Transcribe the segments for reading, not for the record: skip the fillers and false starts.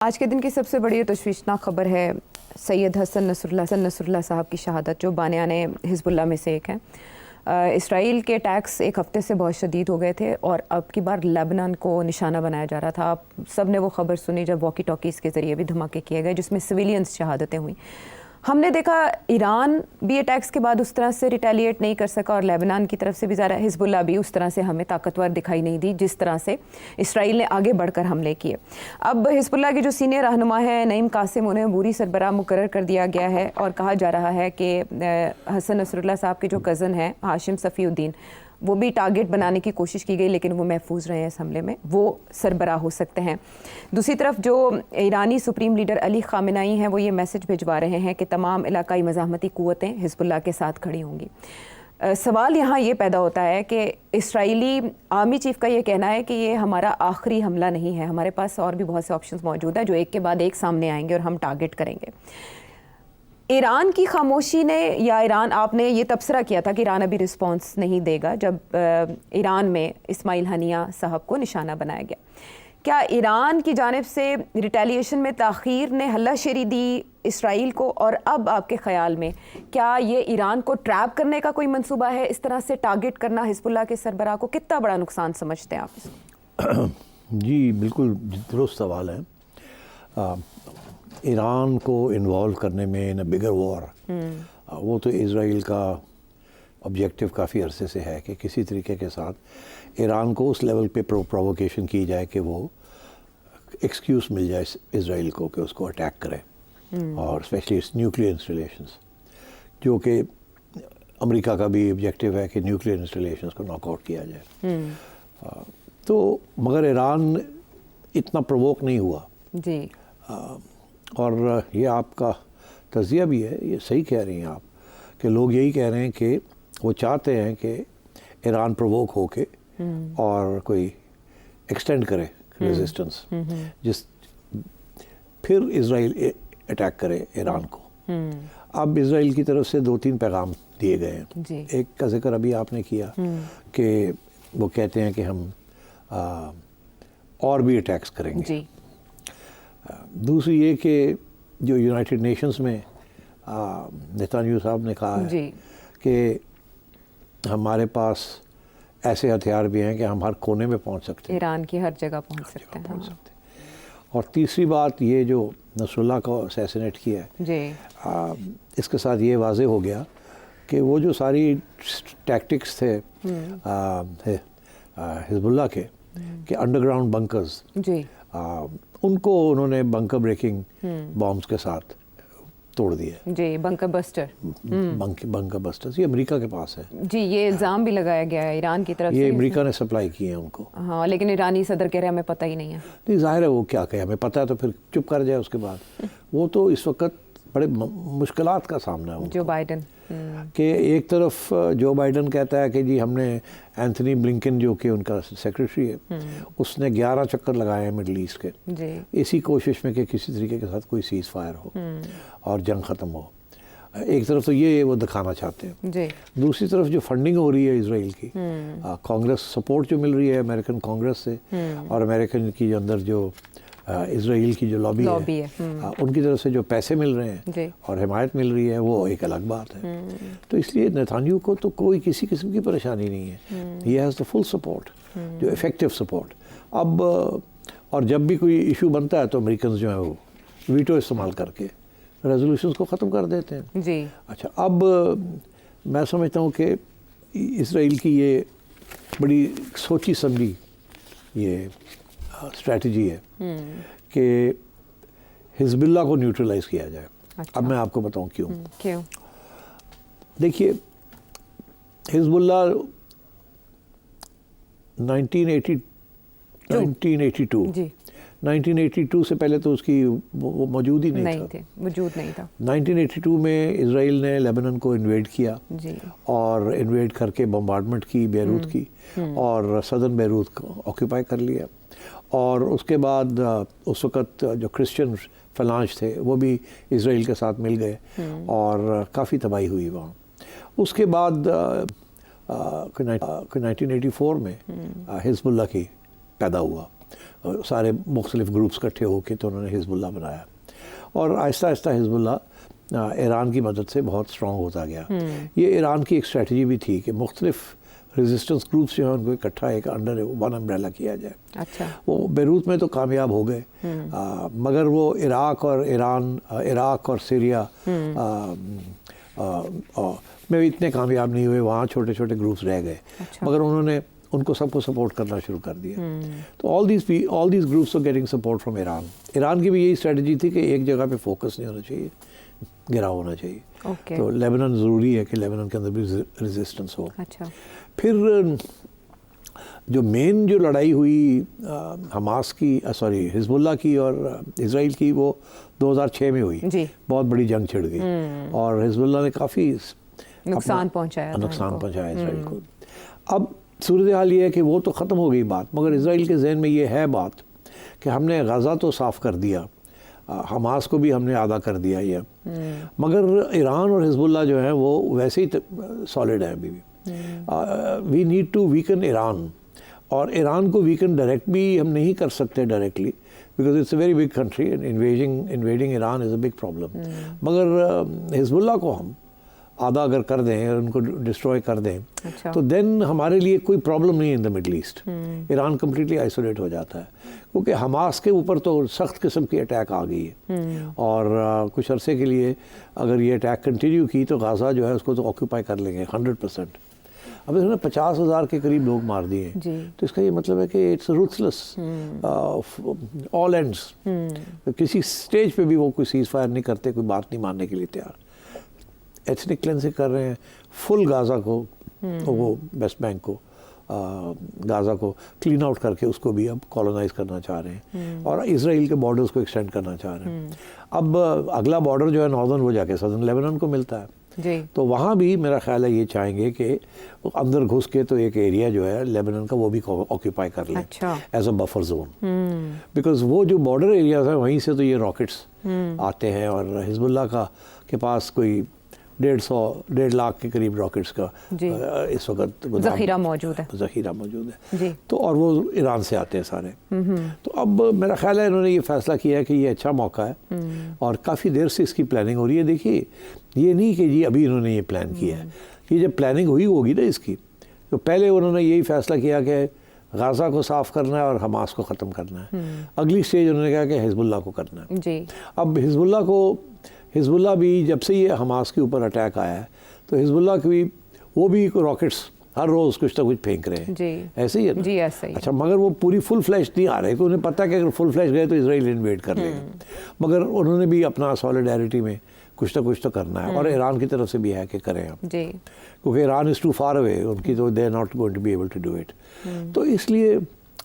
आज के दिन की सबसे बड़ी तशवीशनाक खबर है सैयद हसन नसरुल्लाह साहब की शहादत, जो बानियान हिज़्बुल्लाह में से एक हैं। इसराइल के अटैक्स एक हफ़्ते से बहुत शदीद हो गए थे और अब की बार लेबनान को निशाना बनाया जा रहा था। आप सब ने वो ख़बर सुनी जब वॉकी टॉकीज़ के ज़रिए भी धमाके किए गए जिसमें सिविलियंस शहादतें हुई। हमने देखा ईरान भी अटैक्स के बाद उस तरह से रिटेलिएट नहीं कर सका और लेबनान की तरफ से भी ज़रा हिज़्बुल्लाह भी उस तरह से हमें ताकतवर दिखाई नहीं दी जिस तरह से इसराइल ने आगे बढ़कर हमले किए। अब हिज़्बुल्लाह के जो सीनियर रहनुमा है नईम कासिम, उन्हें बुरी सरबराह मुकर्रर कर दिया गया है और कहा जा रहा है कि हसन नसरुल्लाह साहब के जो कज़न हैं हाशिम सफ़ीउद्दीन, वो भी टारगेट बनाने की कोशिश की गई लेकिन वो महफूज रहे हैं इस हमले में, वो सरबराह हो सकते हैं। दूसरी तरफ जो ईरानी सुप्रीम लीडर अली ख़ामेनेई हैं वो ये मैसेज भिजवा रहे हैं कि तमाम इलाकाई मज़ाहमती क़ुव्वतें हिज़्बुल्लाह के साथ खड़ी होंगी। सवाल यहाँ ये पैदा होता है कि इस्राएली आर्मी चीफ़ का ये कहना है कि ये हमारा आखिरी हमला नहीं है, हमारे पास और भी बहुत से ऑप्शंस मौजूद हैं जो एक के बाद एक सामने आएंगे और हम टारगेट करेंगे। ईरान की खामोशी ने या ईरान, आपने ये तबसरा किया था कि ईरान अभी रिस्पांस नहीं देगा जब ईरान में इस्माइल हनिया साहब को निशाना बनाया गया। क्या ईरान की जानिब से रिटेलिएशन में ताख़ीर ने हल्लाशेरी दी इसराइल को, और अब आपके ख़्याल में क्या ये ईरान को ट्रैप करने का कोई मंसूबा है? इस तरह से टारगेट करना हिज़्बुल्लाह के सरबराह को कितना बड़ा नुकसान समझते हैं आप इसको? जी बिल्कुल दुरुस्त सवाल है। ईरान को इन्वॉल्व करने में इन बिगर वॉर, वो तो इज़राइल का ऑब्जेक्टिव काफ़ी अरसे से है कि किसी तरीके के साथ ईरान को उस लेवल पे प्रोवोकेशन की जाए कि वो एक्सक्यूज़ मिल जाए इज़राइल को कि उसको अटैक करे, और स्पेशली न्यूक्लियर इंस्टॉलेशंस, जो कि अमेरिका का भी ऑब्जेक्टिव है कि न्यूक्लियर इंस्टॉलेशंस को नॉकआउट किया जाए। तो मगर ईरान इतना प्रोवोक नहीं हुआ जी। और ये आपका तज़िया भी है, ये सही कह रही हैं आप कि लोग यही कह रहे हैं कि वो चाहते हैं कि ईरान प्रोवोक हो के और कोई एक्सटेंड करे रेजिस्टेंस, जिस फिर इज़राइल अटैक करे ईरान को। अब इज़राइल की तरफ से 2-3 पैगाम दिए गए हैं। एक का जिक्र अभी आपने किया कि वो कहते हैं कि हम और भी अटैक्स करेंगे जी। दूसरी ये कि जो यूनाइटेड नेशंस में नेतन्याहू साहब ने कहा है कि हमारे पास ऐसे हथियार भी हैं कि हम हर कोने में पहुंच सकते हैं, ईरान की हर जगह पहुंच सकते हैं। और तीसरी बात ये जो नसरुल्लाह को असैसिनेट किया है जी, इसके साथ ये वाज़े हो गया कि वो जो सारी टैक्टिक्स थे हिज़्बुल्लाह के कि अंडरग्राउंड बंकर्स जी, उनको उन्होंने बंकर ब्रेकिंग बॉम्ब्स के साथ तोड़ दिया जी। बंकर बस्टर्स ये अमेरिका के पास है जी, ये इल्ज़ाम भी लगाया गया है ईरान की तरफ से। ये अमेरिका ने सप्लाई किए हैं उनको। हाँ, लेकिन ईरानी सदर कह रहे हैं हमें पता ही नहीं है। नहीं, जाहिर है वो क्या कहे, हमें पता है तो फिर चुप कर जाए उसके बाद। वो तो इस वक्त बड़े मुश्किलात का सामना है जो बाइडन कि एक तरफ जो बाइडन कहता है कि जी हमने एंथनी ब्लिंकन जो कि उनका सेक्रेटरी है उसने 11 चक्कर लगाए हैं मिडल ईस्ट के जी, इसी कोशिश में कि किसी तरीके के साथ कोई सीज़ फायर हो और जंग ख़त्म हो। एक तरफ तो ये वो दिखाना चाहते हैं जी। दूसरी तरफ जो फंडिंग हो रही है इजराइल की, कांग्रेस सपोर्ट जो मिल रही है अमेरिकन कांग्रेस से और अमेरिकन की अंदर जो इजराइल की जो लॉबी है उनकी तरफ से जो पैसे मिल रहे हैं और हिमायत मिल रही है, वो एक अलग बात है। तो इसलिए नेतन्याहू को तो कोई किसी किस्म की परेशानी नहीं है। He has the full support, जो इफ़ेक्टिव सपोर्ट। अब और जब भी कोई इशू बनता है तो अमेरिकन जो है वो वीटो इस्तेमाल करके रेजोल्यूशंस को ख़त्म कर देते हैं जी। अच्छा, अब मैं समझता हूँ कि इजराइल की ये बड़ी सोची समझी ये स्ट्रैटेजी है कि हिज़्बुल्लाह को न्यूट्रलाइज किया जाए। अच्छा। अब मैं आपको बताऊं क्यों। देखिए, हिज़्बुल्लाह 1982 से पहले तो उसकी वो मौजूद ही नहीं था। 1982 में इज़राइल ने लेबनान को इन्वेड किया जी, और इन्वेड करके बम्बार्डमेंट की बेरूत की और सदर्न बेरूत को ऑक्यूपाई कर लिया। और उसके बाद उस वक़्त जो क्रिश्चियन फलांज थे वो भी इज़राइल के साथ मिल गए और काफ़ी तबाही हुई वहाँ। उसके बाद 1984 में हिज़्बुल्लाह की पैदा हुआ सारे मुख्तलिफ ग्रुप्स इकट्ठे होकर तो उन्होंने हिजबुल्लाह बनाया और आहिस्ता आहिस्ता हिजबुल्लाह ईरान की मदद से बहुत स्ट्रॉन्ग होता गया। ये ईरान की एक स्ट्रेटजी भी थी कि मुख्तलिफ रेजिस्टेंस ग्रुप्स जो है उनको इकट्ठा एक अंडर वन अम्ब्रेला किया जाए। अच्छा। वो बेरूत में तो कामयाब हो गए, मगर वो इराक और सीरिया में इतने कामयाब नहीं हुए, वहाँ छोटे छोटे ग्रुप्स रह गए। अच्छा। मगर उन्होंने उनको सबको सपोर्ट करना शुरू कर दिया। तो all these groups are getting support from Iran. Iran की भी यही स्ट्रेटजी थी कि एक जगह पे फोकस नहीं होना चाहिए, गिराव होना चाहिए। तो लेबनान ज़रूरी है कि लेबनान के अंदर भी रेजिस्टेंस हो। अच्छा। फिर जो मेन जो लड़ाई हुई हमास की हिजबुल्लाह की और इजराइल की, वो 2006 में हुई। बहुत बड़ी जंग छिड़ गई और हिजबुल्लाह ने काफ़ी नुकसान पहुंचाया इजराइल को। अब सूरत हाल ये है कि वो तो ख़त्म हो गई बात, मगर इजराइल के जहन में ये है बात कि हमने गज़ा तो साफ़ कर दिया, हमास को भी हमने आधा कर दिया ये, मगर ईरान और हिजबुल्लाह जो है वो वैसे ही सॉलिड है अभी भी। We need to weaken Iran, और ईरान को वीकन डायरेक्ट भी हम नहीं कर सकते directly, because it's a very big country and invading Iran is a big problem. मगर हिजबुल्लाह को हम आधा अगर कर दें और उनको डिस्ट्रॉय कर दें, अच्छा। तो देन हमारे लिए कोई प्रॉब्लम नहीं है in the middle east. Iran completely isolate हो जाता है, क्योंकि हमास के ऊपर तो सख्त किस्म की अटैक आ गई है और कुछ अरसे के लिए अगर ये अटैक कंटिन्यू की तो गाज़ा जो है उसको तो ऑक्यूपाई कर लेंगे 100%। अब इसने 50,000 के करीब लोग मार दिए, तो इसका ये मतलब है कि इट्स रूथलेस ऑल एंड्स। किसी स्टेज पे भी वो कोई सीज फायर नहीं करते, कोई बात नहीं मानने के लिए तैयार। एथनिक क्लेंजिंग कर रहे हैं फुल गाज़ा को, वो वेस्ट बैंक को, गाज़ा को क्लीन आउट करके उसको भी अब कॉलोनाइज करना चाह रहे हैं और इसराइल के बॉर्डर्स को एक्सटेंड करना चाह रहे हैं। अब अगला बॉर्डर जो है नॉर्दर्न वो जाके सदर्न लेबनान को मिलता है जी। तो वहाँ भी मेरा ख्याल है ये चाहेंगे कि अंदर घुस के तो एक एरिया जो है लेबनान का वो भी ऑक्यूपाई कर लें as a buffer zone, because वो जो बॉर्डर एरियाज है वहीं से तो ये रॉकेट्स आते हैं और हिजबुल्लाह के पास कोई 1.5 लाख के करीब रॉकेट्स का इस वक्त ज़ख़ीरा मौजूद है तो और वो ईरान से आते हैं सारे। तो अब मेरा ख्याल है इन्होंने ये फैसला किया है कि ये अच्छा मौका है और काफ़ी देर से इसकी प्लानिंग हो रही है। देखिए ये नहीं कि जी अभी इन्होंने ये प्लान किया है, ये जब प्लानिंग हुई होगी ना इसकी, तो पहले उन्होंने यही फैसला किया कि गाज़ा को साफ़ करना है और हमास को ख़त्म करना है। अगली स्टेज उन्होंने कहा कि हिजबुल्लाह को करना है जी। अब हिजबुल्लाह भी जब से ये हमास के ऊपर अटैक आया है तो हिजबुल्लाह की वो भी रॉकेट्स हर रोज़ कुछ ना कुछ फेंक रहे हैं जी। ऐसे ही है ना जी, ऐसे ही। अच्छा, मगर वो पूरी फुल फ्लैश नहीं आ रहे, तो उन्हें पता है कि अगर फुल फ्लैश गए तो इजराइल इन्वेड कर लेंगे, मगर उन्होंने भी अपना सॉलिडारिटी में कुछ ना कुछ तो करना है और ईरान की तरफ से भी है कि करें हम जी, क्योंकि Iran is too far away, उनकी तो they are not going to be able to do it. तो इसलिए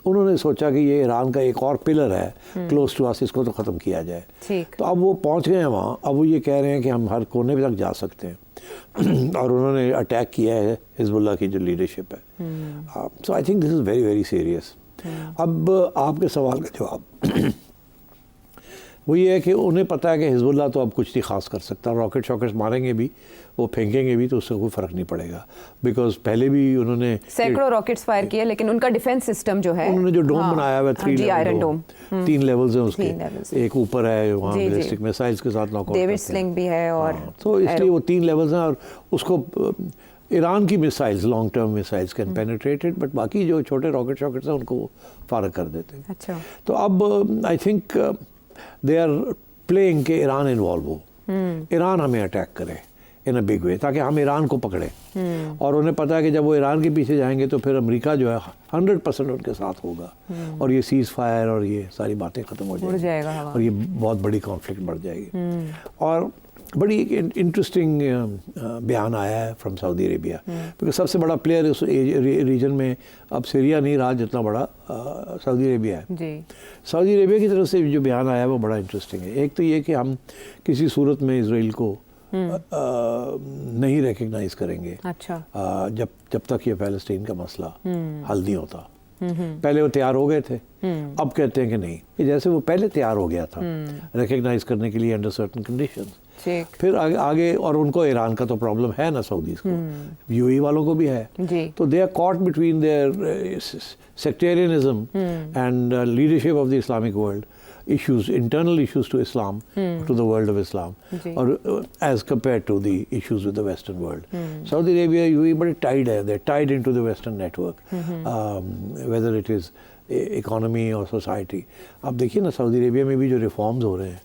उन्होंने सोचा कि ये ईरान का एक और पिलर है क्लोज टू अस, इसको तो ख़त्म किया जाए। तो अब वो पहुंच गए हैं वहाँ, अब वो ये कह रहे हैं कि हम हर कोने तक जा सकते हैं और उन्होंने अटैक किया है हिजबुल्लाह की जो लीडरशिप है। So I think this is very very serious. अब आपके सवाल का जवाब वो ये है कि उन्हें पता है कि हिजबुल्लाह तो अब कुछ नहीं खास कर सकता, रॉकेट शॉकेट्स मारेंगे भी, वो फेंकेंगे भी, तो उससे कोई फ़र्क नहीं पड़ेगा, बिकॉज पहले भी उन्होंने सैकड़ों रॉकेट्स फायर किए, लेकिन उनका डिफेंस सिस्टम जो है, उन्होंने जो डोम बनाया हुआ है 3 लेवल डोम, 3 लेवल्स हैं उसके, एक ऊपर है वहाँ बैलिस्टिक मिसाइल्स के साथ नॉकआउट डेविड स्लिंग भी है और तो इसलिए वो 3 लेवल्स हैं और उसको ईरान की missiles long term missiles can penetrated, but बाकी जो छोटे रॉकेट शॉकेट्स हैं उनको फारग कर देते हैं। अच्छा, तो अब I think they are playing के ईरान इन्वॉल्व हो, ईरान हमें अटैक करे इन अ बिग वे, ताकि हम ईरान को पकड़े। और उन्हें पता है कि जब वो ईरान के पीछे जाएंगे तो फिर अमेरिका जो है 100% उनके साथ होगा और ये सीज फायर और ये सारी बातें ख़त्म हो जाएगी और ये बहुत बड़ी कॉन्फ्लिक्ट बढ़ जाएगी। और बड़ी एक इंटरेस्टिंग बयान आया है फ्रॉम सऊदी अरेबिया, बिकॉज सबसे बड़ा प्लेयर इस रीजन में अब सीरिया नहीं रहा, जितना बड़ा सऊदी अरेबिया है जी। सऊदी अरेबिया की तरफ से जो बयान आया है वो बड़ा इंटरेस्टिंग है। एक तो ये कि हम किसी सूरत में इसराइल को नहीं रिकग्नाइज करेंगे, अच्छा, जब तक ये फ़लस्तीन का मसला हल नहीं होता। पहले वो तैयार हो गए थे, अब कहते हैं कि नहीं, कि जैसे वो पहले तैयार हो गया था रिकग्नाइज करने के लिए अंडर सर्टेन कंडीशंस। फिर आगे और उनको ईरान का तो प्रॉब्लम है ना, सऊदीज को, यूएई वालों को भी है। तो they are caught between their sectarianism and leadership of the Islamic world, issues, internal issues to Islam, to the world of Islam, or as compared to the issues with the Western world. Saudi Arabia, UAE, but tied hai, they're tied into the Western network, whether it is economy or society. अब देखिए ना, Saudi Arabia में भी जो reforms हो रहे हैं,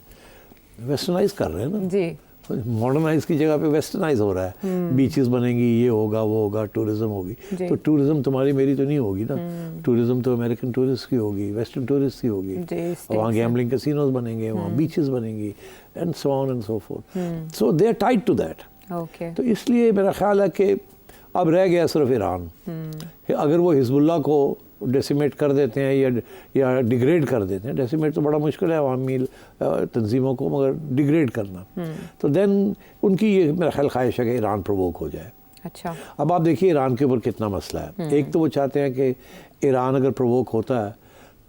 westernise कर रहे हैं ना जी, मॉडर्नाइज की जगह पे वेस्टर्नाइज हो रहा है। बीचेस बनेंगी, ये होगा, वो होगा, टूरिज्म होगी। तो टूरिज्म तुम्हारी मेरी तो नहीं होगी ना, टूरिज्म तो अमेरिकन टूरिस्ट की होगी, वेस्टर्न टूरिस्ट की होगी। वहाँ गैम्बलिंग कैसीनोज बनेंगे, वहाँ बीचेस बनेंगी, and so on and so forth. So they are tied to that. तो इसलिए मेरा ख्याल है कि अब रह गया सिर्फ ईरान। अगर वो हिजबुल्लाह को डेसिमेट कर देते हैं या डिग्रेड कर देते हैं, डेसिमेट तो बड़ा मुश्किल है अवामी तंजीमों को, मगर डिग्रेड करना, तो देन उनकी ये मेरा ख्याल ख्वाहिश है कि ईरान प्रोवोक हो जाए। अच्छा, अब आप देखिए ईरान के ऊपर कितना मसला है। एक तो वो चाहते हैं कि ईरान अगर प्रोवोक होता है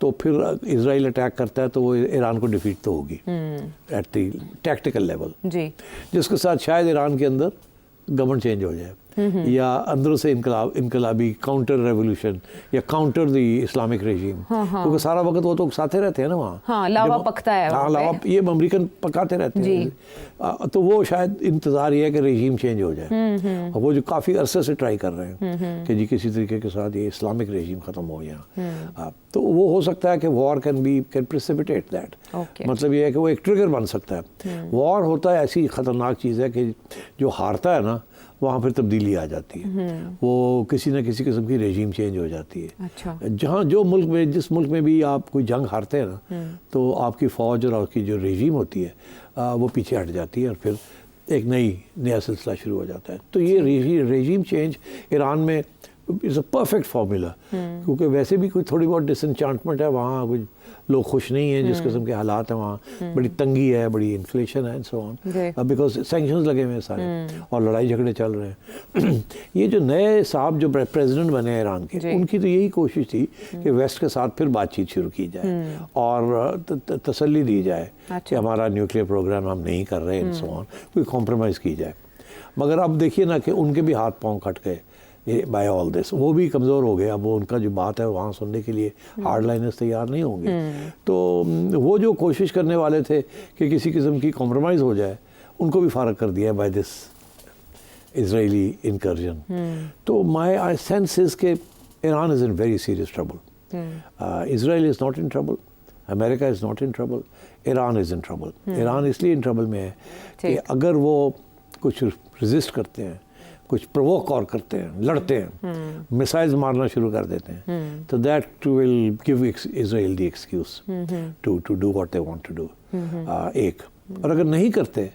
तो फिर इजराइल अटैक करता है तो वो ईरान को डिफीट तो होगी एट द टैक्टिकल लेवल जी, जिसके साथ शायद ईरान के अंदर गवर्नमेंट चेंज हो जाए, या अंदरों से इनकलाबी काउंटर रेवोल्यूशन या काउंटर द इस्लामिक रेजीम, क्योंकि सारा वक्त वो तो साथे रहते हैं ना वहाँ, लावा पकता है, लावा ये अमेरिकन पकाते रहते हैं। तो वो शायद इंतजार ये है कि रेजीम चेंज हो जाए, और वो जो काफ़ी अरसे से ट्राई कर रहे हैं कि जी किसी तरीके के साथ ये इस्लामिक रेजीम ख़त्म हो यहाँ, तो वो हो सकता है कि वॉर कैन प्रेसिपिटेट दैट। मतलब ये है कि वो एक ट्रिगर बन सकता है। वॉर होता है ऐसी ख़तरनाक चीज़ है कि जो हारता है ना, वहाँ फिर तब्दीली आ जाती है, वो किसी न किसी किस्म की रेजीम चेंज हो जाती है। अच्छा। जहाँ जो मुल्क में, जिस मुल्क में भी आप कोई जंग हारते हैं ना, तो आपकी फ़ौज और आपकी जो रेजीम होती है वो पीछे हट जाती है, और फिर एक नया सिलसिला शुरू हो जाता है। तो ये रेजीम चेंज ईरान में इज़ अ परफेक्ट फार्मूला, क्योंकि वैसे भी कोई थोड़ी बहुत डिसएंचांटमेंट है वहाँ, कुछ लोग खुश नहीं हैं जिस किस्म के हालात हैं वहाँ, बड़ी तंगी है, बड़ी इन्फ्लेशन है and so on, because sanctions लगे हुए हैं सारे, और लड़ाई झगड़े चल रहे हैं। ये जो नए साहब जो प्रेसिडेंट बने हैं ईरान के, उनकी तो यही कोशिश थी कि वेस्ट के साथ फिर बातचीत शुरू की जाए और तसल्ली दी जाए कि हमारा न्यूक्लियर प्रोग्राम हम नहीं कर रहे एंड सो ऑन, कोई कॉम्प्रोमाइज़ की जाए। मगर अब देखिए ना कि उनके भी हाथ पाँव कट गए बाय ऑल दिस, वो भी कमज़ोर हो गए। अब वो उनका जो बात है वहाँ सुनने के लिए हार्ड लाइनर्स तैयार नहीं होंगे। तो वो जो कोशिश करने वाले थे कि किसी किस्म की कॉम्प्रोमाइज़ हो जाए, उनको भी फारग कर दिया बाय दिस इजरायली इनकर्जन। तो माय सेंस इज़ के Iran is in very serious trouble. Israel is not in trouble, America is not in trouble, Iran is in trouble. Iran इसलिए इन ट्रबल में है कि अगर वो कुछ रेजिस्ट करते हैं, कुछ प्रोवोक और करते हैं, लड़ते हैं, मिसाइल्स मारना शुरू कर देते हैं, तो that will give Israel the excuse to do what they want to do. एक, और अगर नहीं करते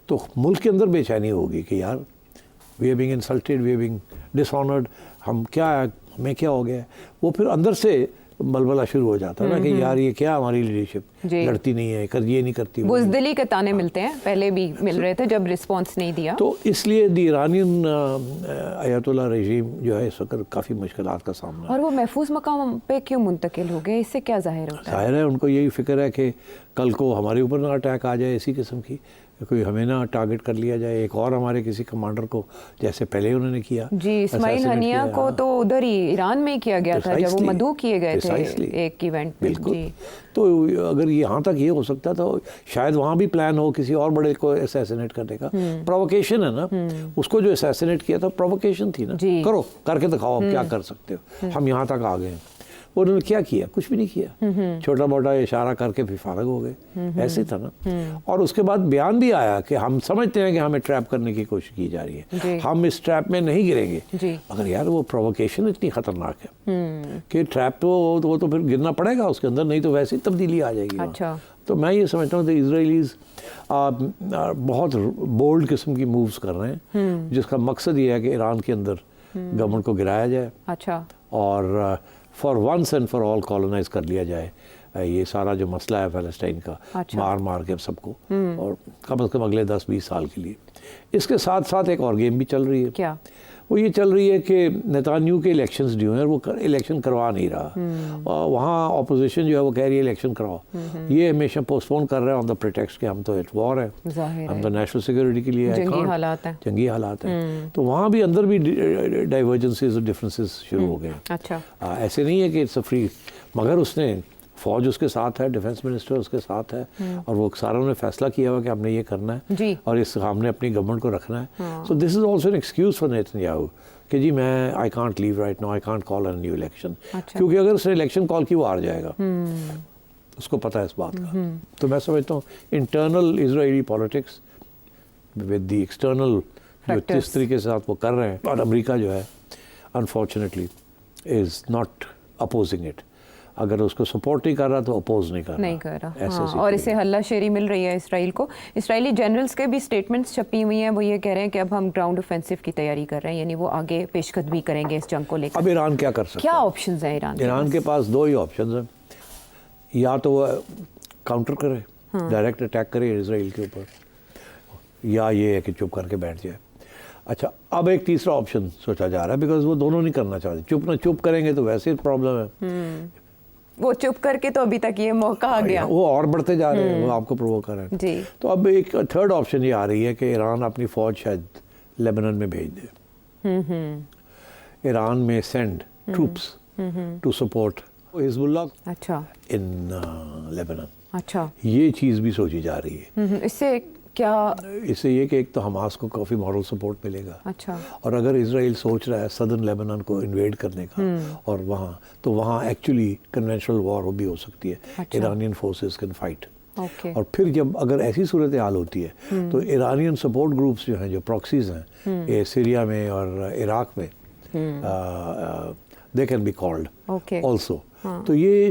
तो मुल्क के अंदर बेचैनी होगी कि यार we are being insulted, we are being dishonoured, हमें क्या हो गया। वो फिर अंदर से बलबला शुरू हो जाता है ना कि यार ये क्या हमारी लीडरशिप लड़ती नहीं है, ये नहीं करती। बुज़दिली के ताने मिलते हैं, पहले भी मिल रहे थे जब रिस्पांस नहीं दिया। तो इसलिए द ईरानियन अयातुल्ला रेजीम जो है इस वक्त काफ़ी मुश्किलात का सामना। और वो महफूज मकाम पे क्यों मुंतकिल हो गए, इससे क्या जाहिर होता है? जाहिर है उनको यही फिक्र है कि कल को हमारे ऊपर ना अटैक आ जाए, इसी किस्म की कोई हमें ना टारगेट कर लिया जाए, एक और हमारे किसी कमांडर को, जैसे पहले उन्होंने किया जी। इस्माइल हनिया को तो उधर ही ईरान में किया गया था जब वो मदऊ किए गए थे एक इवेंट में। बिल्कुल। तो अगर यहाँ तक ये हो सकता तो शायद वहाँ भी प्लान हो किसी और बड़े को असैसिनेट करने का। प्रोवोकेशन है ना, उसको जो असैसिनेट किया था प्रोवोकेशन थी ना, करो, करके दिखाओ आप क्या कर सकते हो, हम यहाँ तक आ गए हैं। उन्होंने क्या किया? कुछ भी नहीं किया, छोटा मोटा इशारा करके फिर फारग हो गए, ऐसे था ना। और उसके बाद बयान भी आया कि हम समझते हैं कि हमें ट्रैप करने की कोशिश की जा रही है, हम इस ट्रैप में नहीं गिरेंगे। अगर यार वो प्रोवोकेशन इतनी खतरनाक है कि ट्रैप तो वो तो फिर गिरना पड़ेगा उसके अंदर, नहीं तो वैसे ही तब्दीली आ जाएगी। अच्छा। तो मैं ये समझता हूँ कि इजराइलीज बहुत बोल्ड किस्म की मूव्स कर रहे हैं, जिसका मकसद ये है कि ईरान के अंदर गवर्नमेंट को गिराया जाए। अच्छा। और for once and for all colonise कर लिया जाए ये सारा जो मसला है फ़लस्तीन का। अच्छा। मार के सबको, और कम से कम अगले 10-20 साल के लिए। इसके साथ साथ एक और गेम भी चल रही है। क्या? वो ये चल रही है कि नेतान्याहू के इलेक्शंस ड्यू हैं, वो इलेक्शन करवा नहीं रहा। और वहाँ ऑपोजिशन जो है वो कह रही है इलेक्शन करवाओ। ये हमेशा पोस्टपोन कर रहे हैं ऑन द प्रिटेक्स्ट कि हम तो एट वॉर है, हम तो नेशनल सिक्योरिटी के लिए जंगी हालात हैं। तो वहाँ भी अंदर भी डाइवर्जेंसेस और डिफरेंसेस शुरू हो गए। अच्छा, ऐसे नहीं है कि इट्स अ फ्री, मगर उसने फौज उसके साथ है, डिफेंस मिनिस्टर उसके साथ है, और वो सारों ने फैसला किया हुआ कि हमने ये करना है जी। और इस हमने अपनी गवर्नमेंट को रखना है। So this is also an excuse for Netanyahu कि जी मैं I can't leave right now, I can't call an new election. क्योंकि अगर उसने इलेक्शन कॉल की वो हार जाएगा, उसको पता है इस बात का। तो मैं समझता हूँ internal Israeli politics with the external जो जिस तरीके से साथ वो कर रहे हैं, और अमेरिका जो है unfortunately is not opposing it. अगर उसको सपोर्ट नहीं कर रहा तो अपोज नहीं कर रहा। हाँ, और इसे हल्लाशेरी मिल रही है इसराइल को। इसराइली जनरल्स के भी स्टेटमेंट्स छपी हुई हैं, वो ये कह रहे हैं कि अब हम ग्राउंड ऑफेंसिव की तैयारी कर रहे हैं, यानी वो आगे पेशकदमी करेंगे इस जंग को लेकर। अब ईरान क्या कर सकता है? क्या ऑप्शंस हैं ईरान के पास? दो ही ऑप्शंस हैं, या तो वो काउंटर करे, डायरेक्ट अटैक करे इसराइल के ऊपर, या ये है कि चुप करके बैठ जाए। अच्छा, अब एक तीसरा ऑप्शन सोचा जा रहा है, बिकॉज वो दोनों नहीं करना चाहते। चुप करेंगे तो वैसे ही प्रॉब्लम है। वो चुप करके तो अभी तक ये मौका आ गया, वो और बढ़ते जा रहे हैं, वो आपको प्रोवोक कर रहे हैं जी। तो अब एक थर्ड ऑप्शन ये आ रही है कि ईरान अपनी फौज शायद लेबनान में भेज दे। ईरान में send troops to support Hezbollah अच्छा इन लेबनान। अच्छा, ये चीज़ भी सोची जा रही है। इससे क्या? इससे ये कि एक तो हमास को काफ़ी मॉरल सपोर्ट मिलेगा। अच्छा, और अगर इसराइल सोच रहा है सदर्न लेबनान को इन्वेड करने का और वहाँ एक्चुअली कन्वेंशनल वॉर भी हो सकती है। अच्छा। Iranian forces can fight. Okay. और फिर जब अगर ऐसी सूरत हाल होती है तो ईरानियन सपोर्ट ग्रुप्स जो हैं, जो प्रॉक्सीज हैं, ये सीरिया में और इराक में, they can be called also. तो ये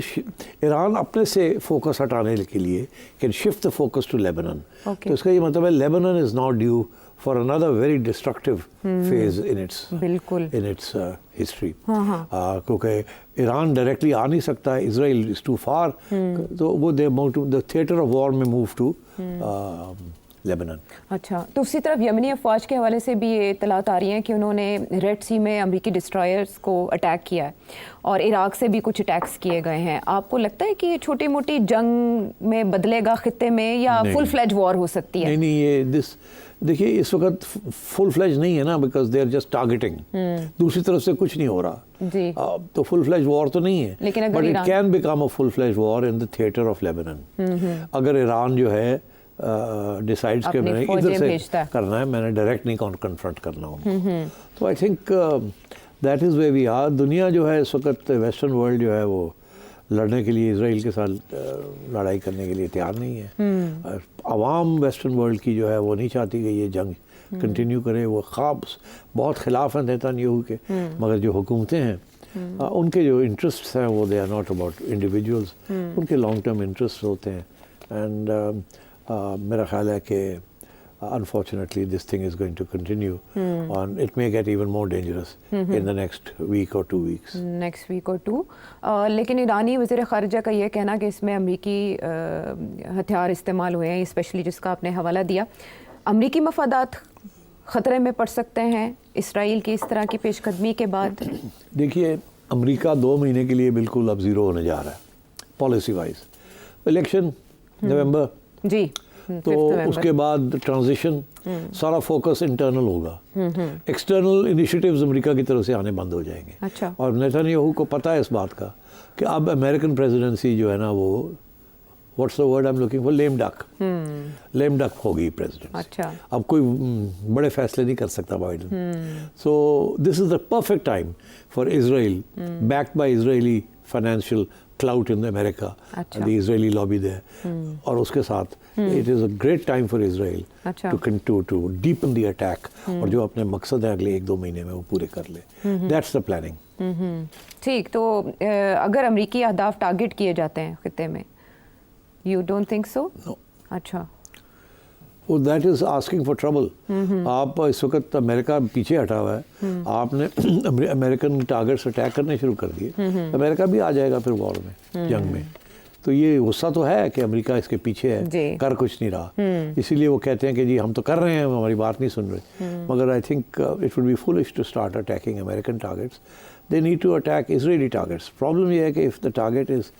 ईरान अपने से फोकस हटाने के लिए can shift the focus to Lebanon. तो इसका ये मतलब है Lebanon is not due for another very destructive phase in its history. क्योंकि ईरान डायरेक्टली आ नहीं सकता, इजराइल इज टू फार, तो वो द थिएटर ऑफ वॉर में मूव टू लेबनान। अच्छा, तो उसी तरफ यमनी अफवाज के हवाले से भी ये इतलात आ रही हैं कि उन्होंने रेड सी में अमरीकी डिस्ट्रॉयर्स को अटैक किया है और इराक से भी कुछ अटैक्स किए गए हैं। आपको लगता है कि ये छोटी मोटी जंग में बदलेगा खित्ते में, या फुल फ्लेज वॉर हो सकती है? नहीं, ये देखिए इस वक्त फुल फ्लेज नहीं है ना, because they are just targeting. दूसरी तरफ से कुछ नहीं हो रहा जी। तो फुल फ्लेज वॉर तो नहीं है, लेकिन but it can become a full fledged war in the theatre of Lebanon. अगर ईरान जो है डिसाइड्स कि मैंने इधर से करना है, मैंने डायरेक्ट नहीं कन्फ्रंट करना उनको। तो I think that is way we are. दुनिया जो है इस वक्त, वेस्टर्न वर्ल्ड जो है वो लड़ने के लिए, इसराइल के साथ लड़ाई करने के लिए तैयार नहीं है। अवाम वेस्टर्न वर्ल्ड की जो है वो नहीं चाहती कि ये जंग कंटिन्यू करे। वो ख्वाब बहुत खिलाफ हैं नेतन्याहू के, मगर जो हुकूमतें हैं उनके जो इंटरेस्ट्स हैं वो they are not about individuals, उनके लॉन्ग टर्म इंटरेस्ट होते हैं। एंड मेरा ख्याल है कि unfortunately this thing is going to continue and it may get even more dangerous in the next week or 2 weeks. Next week or 2. लेकिन ईरानी वज़ीर ख़ारिजा का ये कहना कि इसमें अमरीकी हथियार इस्तेमाल हुए हैं, स्पेशली जिसका आपने हवाला दिया, अमरीकी मफादात ख़तरे में पड़ सकते हैं इसराइल की इस तरह की पेशकदमी के बाद? देखिए, अमरीका 2 महीने के लिए बिल्कुल अब ज़ीरो होने जा रहा है पॉलिसी वाइज। इलेक्शन नवंबर जी, तो उसके बाद ट्रांजिशन, सारा फोकस इंटरनल होगा। एक्सटर्नल इनिशिएटिव्स अमेरिका की तरफ से आने बंद हो जाएंगे। अच्छा। और नेतन्याहू को पता है इस बात का कि अब अमेरिकन प्रेसिडेंसी जो है ना, वो what's the word I am looking for, lame duck होगी प्रेसिडेंट। अच्छा। अब कोई बड़े फैसले नहीं कर सकता Biden. So this is the perfect time for Israel, backed by Israeli financial clout in America, the Israeli lobby there, और उसके साथ it is a great time for Israel to deepen the attack, और जो अपने मकसद है अगले 1-2 महीने में वो पूरे कर ले। That's the planning. ठीक, तो अगर अमरीकी अहदाफ टारगेट किए जाते हैं खित्ते में, you don't think so? No. अच्छा, वो that is asking for trouble. आप इस वक्त अमेरिका पीछे हटा हुआ है, आपने अमेरिकन टारगेट्स अटैक करने शुरू कर दिए, अमेरिका भी आ जाएगा फिर वॉर में, जंग में। तो ये गुस्सा तो है कि अमेरिका इसके पीछे है, कर कुछ नहीं रहा, इसीलिए वो कहते हैं कि जी हम तो कर रहे हैं, हमारी बात नहीं सुन रहे। मगर I think it would be foolish to start attacking American targets, they need to attack Israeli targets. Problem ये है कि if the target is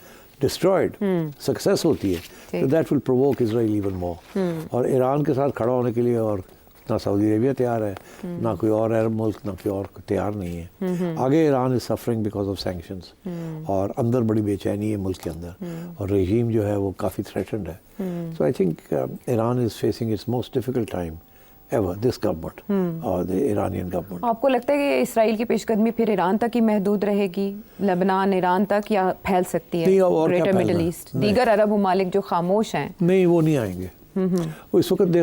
destroyed, success होती है, तो that will provoke Israel even more. और ईरान के साथ खड़ा होने के लिए और ना सऊदी अरेबिया तैयार है, ना कोई और अरब मुल्क, ना कोई और तैयार नहीं है। आगे Iran is suffering because of sanctions, और अंदर बड़ी बेचैनी है मुल्क के अंदर, और रेजीम जो है वो काफ़ी थ्रेटन्ड है। So I think Iran is facing its most difficult time ever, this government और द ईरानियन गवर्नमेंट। आपको लगता है कि इसराइल की पेशकदमी फिर ईरान तक ही महदूद रहेगी, लेबनान, ईरान तक, या फैल सकती है ग्रेटर मिडिल ईस्ट, दीगर अरब ममालिक जो खामोश हैं? नहीं, वो नहीं आएंगे। वो इस वक्त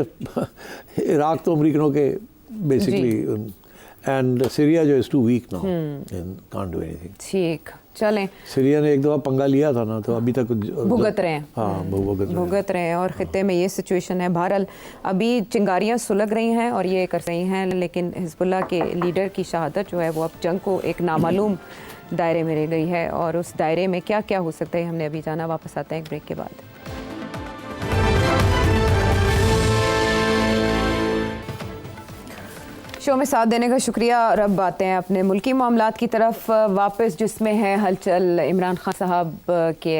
इराक तो अमेरिकनों के बेसिकली, एंड सीरिया जो is too weak now and can't do anything. ठीक, चलें। सीरिया ने एक दफा पंगा लिया था ना, तो अभी तक भुगत रहे हैं। हाँ, भुगत रहे हैं, और खित्ते में ये सिचुएशन है। बहरहाल अभी चिंगारियां सुलग रही हैं और ये कर रही हैं, लेकिन हिजबुल्लाह के लीडर की शहादत जो है वो अब जंग को एक नामालूम दायरे में ले गई है, और उस दायरे में क्या क्या हो सकता है हमने अभी जाना। वापस आते हैं एक ब्रेक के बाद। शो में साथ देने का शुक्रिया। और अब आते हैं अपने मुल्की मामलात की तरफ वापस, जिसमें है हलचल इमरान खान साहब के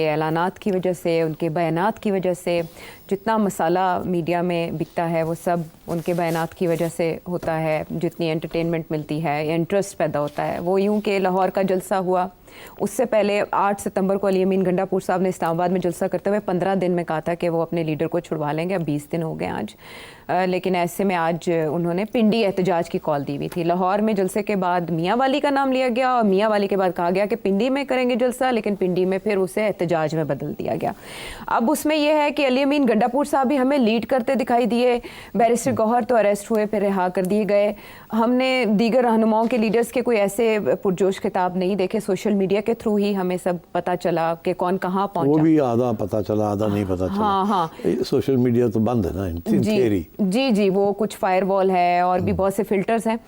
ऐलानात की वजह से, उनके बयानात की वजह से। जितना मसाला मीडिया में बिकता है वो सब उनके बयानात की वजह से होता है। जितनी एंटरटेनमेंट मिलती है, इंटरेस्ट पैदा होता है। वो यूं कि लाहौर का जलसा हुआ, उससे पहले 8 सितंबर को अली अमीन गंडापुर साहब ने इस्लामाबाद में जलसा करते हुए 15 दिन में कहा था कि वो अपने लीडर को छुड़वा लेंगे। अब 20 दिन हो गए आज, लेकिन ऐसे में आज उन्होंने पिंडी एहतजाज की कॉल दी हुई थी। लाहौर में जलसे के बाद मियाँ वाली का नाम लिया गया, और मियाँ वाली के बाद कहा गया कि पिंडी में करेंगे जलसा, लेकिन पिंडी में फिर उसे एहतजाज में बदल दिया गया। अब उसमें यह है कि अली अमीन गंडापुर साहब भी हमें लीड करते दिखाई दिए। बैरिस्टर गौहर तो अरेस्ट हुए, फिर रिहा कर दिए गए। हमने दीगर रहनुमाओं के लीडर्स के कोई ऐसे पुरजोश खिताब नहीं देखे। सोशल मीडिया के थ्रू ही हमें सब पता चला कि कौन कहाँ पहुंचा। वो भी आधा पता चला, आधा नहीं पता चला। हाँ, सोशल मीडिया तो बंद है ना, जी, वो कुछ फायरवॉल है और भी बहुत से फिल्टर्स हैं,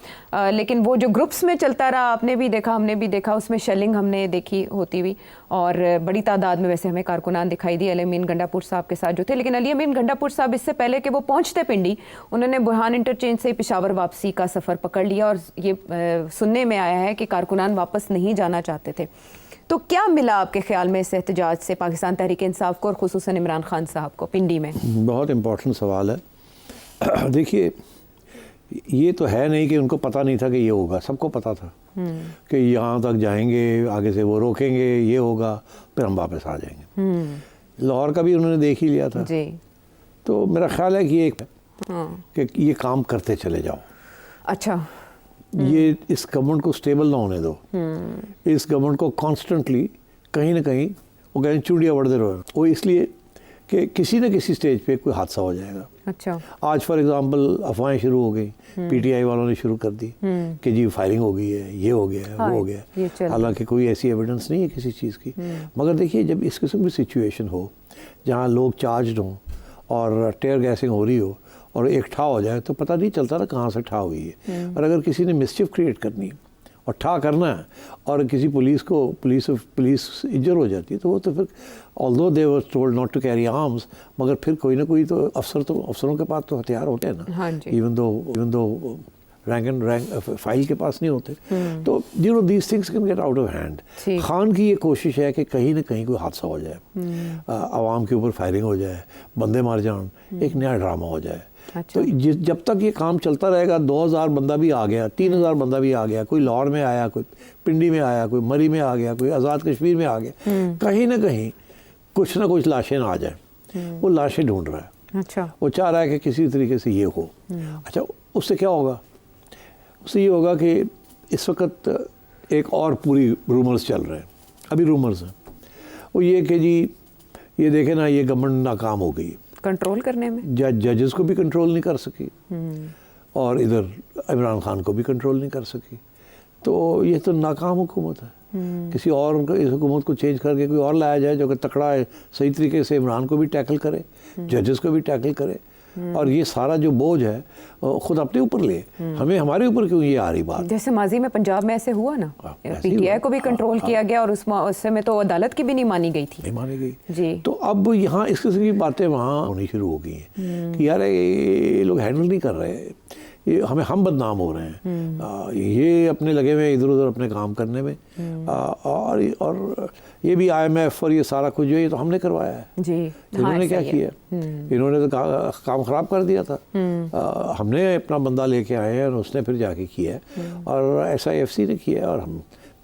लेकिन वो जो ग्रुप्स में चलता रहा, आपने भी देखा, हमने भी देखा, उसमें शेलिंग हमने देखी होती हुई, और बड़ी तादाद में वैसे हमें कारकुनान दिखाई दी अली अमीन गंडापुर साहब के साथ जो थे। लेकिन अली अमीन गंडापुर साहब इससे पहले कि वो पहुंचते पिंडी, उन्होंने बुरहान इंटरचेंज से पेशावर वापसी का सफ़र पकड़ लिया, और ये सुनने में आया है कि कारकुनान वापस नहीं जाना चाहते थे। तो क्या मिला आपके ख्याल में इस एहतजाज से पाकिस्तान तहरीक इंसाफ को और खुसूसन इमरान खान साहब को पिंडी में? बहुत इम्पोर्टेंट सवाल है। देखिए, ये तो है नहीं कि उनको पता नहीं था कि ये होगा, सबको पता था कि यहाँ तक जाएंगे, आगे से वो रोकेंगे, ये होगा, फिर हम वापस आ जाएंगे। लाहौर का भी उन्होंने देख ही लिया था जी। तो मेरा ख्याल है कि कि ये काम करते चले जाओ। अच्छा, ये इस गवर्नमेंट को स्टेबल ना होने दो। इस गवर्नमेंट को कॉन्स्टेंटली कहीं ना कहीं वो कहें चूड़ियाँ बढ़ते रहो, वो इसलिए कि किसी न किसी स्टेज पे कोई हादसा हो जाएगा। अच्छा, आज फॉर एग्जांपल अफवाहें शुरू हो गई, पीटीआई वालों ने शुरू कर दी कि जी फायरिंग हो गई है, ये हो गया है, वो हो गया। हालांकि कोई ऐसी एविडेंस नहीं है किसी चीज़ की। मगर देखिए, जब इस किस्म की सिचुएशन हो जहाँ लोग चार्ज हों और टेयर गैसिंग हो रही हो और एक ठा हो जाए, तो पता नहीं चलता ना कहाँ से ठा हुई है। और अगर किसी ने मिसचिफ क्रिएट करनी और ठा करना है, और किसी पुलिस इंजर हो जाती है, तो वो तो फिर although they were told not to carry arms, मगर फिर कोई ना कोई तो अफसरों के पास तो हथियार होते हैं ना। हाँ, इवन दो रैंक फाइल के पास नहीं होते। तो you know these things can get out of hand. Khan की ये कोशिश है कि कहीं ना कहीं कोई हादसा हो जाए, आवाम के ऊपर फायरिंग हो जाए, बंदे मार जान, एक नया ड्रामा हो जाए। अच्छा। तो जब तक ये काम चलता रहेगा, 2000 बंदा भी आ गया, 3000 बंदा भी आ गया, कोई लाहौर में आया, कोई पिंडी में आया, कोई मरी में आ गया, कोई आज़ाद कश्मीर में आ गया, कहीं ना कहीं कुछ ना कुछ लाशें ना आ जाए। वो लाशें ढूंढ रहा है। अच्छा, वो चाह रहा है कि किसी तरीके से ये हो। अच्छा, उससे क्या होगा? उससे ये होगा कि इस वक्त एक और पूरी रूमर्स चल रहे हैं, अभी रूमर्स हैं, वो ये कि जी ये देखें ना, ये गवर्नमेंट नाकाम हो गई कंट्रोल करने में। जजेस को भी कंट्रोल नहीं कर सकी, और इधर इमरान खान को भी कंट्रोल नहीं कर सकी। तो ये तो नाकाम हुकूमत है। किसी और इस हुकूमत को चेंज करके कोई और लाया जाए जो कि तकड़ा है, सही तरीके से इमरान को भी टैकल करे, जजेस को भी टैकल करे, और ये सारा जो बोझ है खुद अपने ऊपर ले, हमें हमारे ऊपर क्यों ये आ रही बात। जैसे माजी में पंजाब में ऐसे हुआ ना, ऐसे ही पीटीआई हुआ। को भी कंट्रोल किया गया और उस समय तो अदालत की भी नहीं मानी गई थी। नहीं मानी गई जी। तो अब यहाँ इस किस्म की बातें वहाँ होनी शुरू हो गई हैं कि यार ये लोग हैंडल नहीं कर रहे, ये हम बदनाम हो रहे हैं, ये अपने लगे हुए इधर उधर अपने काम करने में, और ये भी IMF और ये सारा कुछ जो ये तो हमने करवाया है जी। इन्होंने क्या किया, इन्होंने तो काम खराब कर दिया था, हमने अपना बंदा लेके आए हैं और उसने फिर जाके किया है, और SIFC ने किया है और